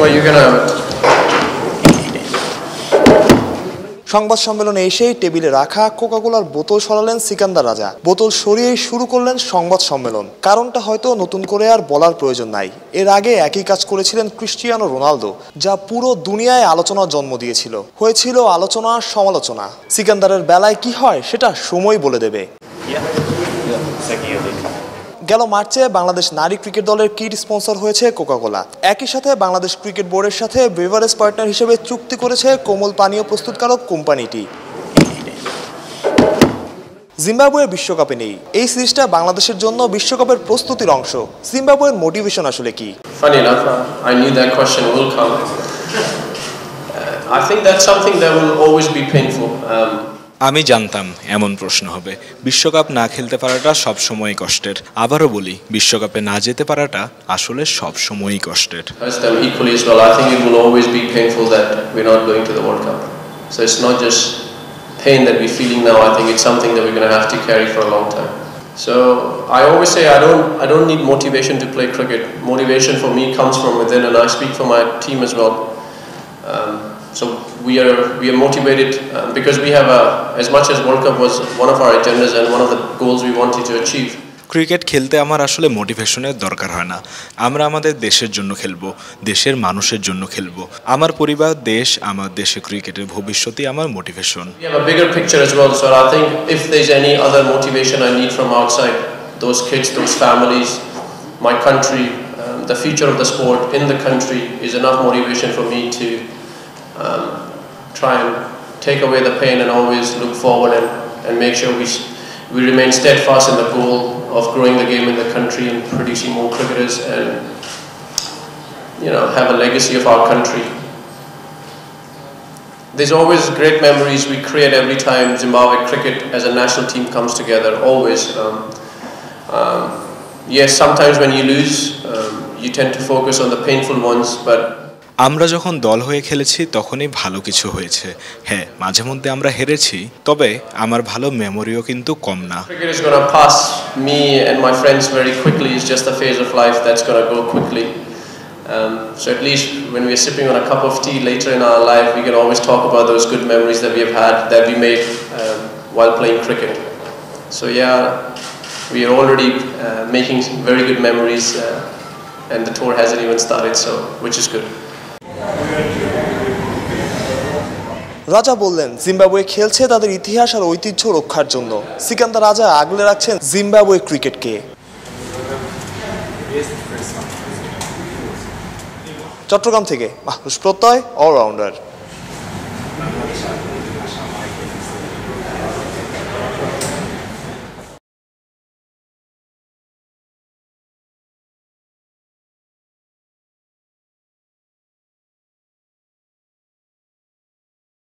Well, you can have it. সংবাদ সম্মেলনে এসেই টেবিলে রাখা কোকাকোলার বোতল সরালেন সিকান্দার রাজা। বোতল সরিয়েই শুরু করলেন সংবাদ সম্মেলন। কারণটা হয়তো নতুন করে আর বলার প্রয়োজন নাই। এর আগে একই কাজ করেছিলেন ক্রিস্টিয়ানো রোনালদো, যা পুরো দুনিয়ায় আলোচনার জন্ম দিয়েছিল। হয়েছিল আলোচনা সমালোচনা। সিকান্দারের বেলায় কি হয় সেটা সময় বলে দেবে। গেল মার্চে বাংলাদেশ নারী ক্রিকেট দলের কিট স্পন্সর হয়েছে কোকাকোলা। একই সাথে বাংলাদেশ ক্রিকেট বোর্ডের সাথে বেভারেজ পার্টনার হিসেবে চুক্তি করেছে কোমল পানীয় প্রস্তুতকারক কোম্পানিটি। জিম্বাবুয়ে বিশ্বকাপে নেই। এই সিরিজটা বাংলাদেশের জন্য বিশ্বকাপের প্রস্তুতির অংশ। জিম্বাবুয়ের মোটিভেশন আসলে কি? Funny enough, I knew that question will come. I think that's something that will always be painful. আমি জানতাম এমন প্রশ্ন হবে। বিশ্বকাপ না খেলতে পারাটা সবসময়ই কষ্টের। আবারও বলি, বিশ্বকাপে না যেতে পারাটা আসলে সবসময়ই কষ্টের। Equally as well, I think it will always be painful that we're not going to the World Cup. So it's not just pain that we're feeling now. I think it's something that we're going to have to carry for a long time. So I always say I don't need motivation to play cricket. Motivation for me comes from within, and I speak for my team as well. So we are motivated because we have as much as World Cup was one of our agendas and one of the goals we wanted to achieve. Cricket খেলতে আমার আসলে মোটিভেশনের দরকার হয় না। আমরা আমাদের দেশের জন্য খেলবো, দেশের মানুষের জন্য খেলবো। আমার পরিবার, দেশ, আমার দেশে ক্রিকেটের ভবিষ্যৎই আমার motivation. We have a bigger picture as well, so I think if there's any other motivation I need from outside, those kids, those families, my country, the future of the sport in the country is enough motivation for me to try and take away the pain and always look forward and make sure we remain steadfast in the goal of growing the game in the country and producing more cricketers and have a legacy of our country. There's always great memories we create every time Zimbabwe cricket as a national team comes together, always. Yes, sometimes when you lose, you tend to focus on the painful ones, but আমরা যখন দল হয়ে খেলেছি তখনই ভালো কিছু হয়েছে। হ্যাঁ, মাঝে মধ্যে আমরা হেরেছি, তবে আমার ভালো মেমোরিও কিন্তু কম না। Cricket is going to pass me and my friends very quickly. It's just a phase of life that's going to go quickly. So at least when we're sipping on a cup of tea later in our life, we can always talk about those good memories that we have had, that we made while playing cricket. So yeah, we are already making very good memories, and the tour hasn't even started, so which is good. রাজা বললেন, Zimbabwe খেলছে তাদের ইতিহাস আর ঐতিহ্য রক্ষার জন্য। সিকান্দার রাজা আগলে রাখছেন জিম্বাবুয়ে ক্রিকেটকে। চট্টগ্রাম থেকে মাহরুজ প্রত্যয়, অলরাউন্ডার।